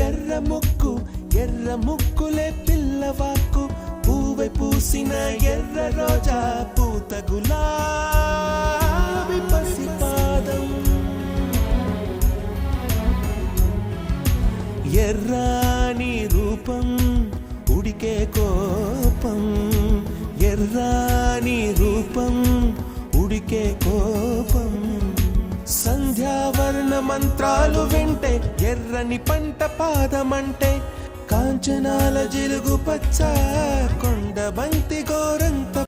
ఎర్ర ముక్కు ఎర్ర ముక్కులే పిల్లవాకు పూవై పూసిన ఎర్ర రోజా పూత గులాబీ పసిపాదం ఎర్రాని రూపం ఉడికే కోపం ఎర్రాని రూపం ఉడికే కోపం సంధ్యావర్ణ మంత్రాలు వింటే ఎర్రని పంట పాదమంటే కాంచనాల జిలుగు పచ్చ కొండ బంతి గోరంత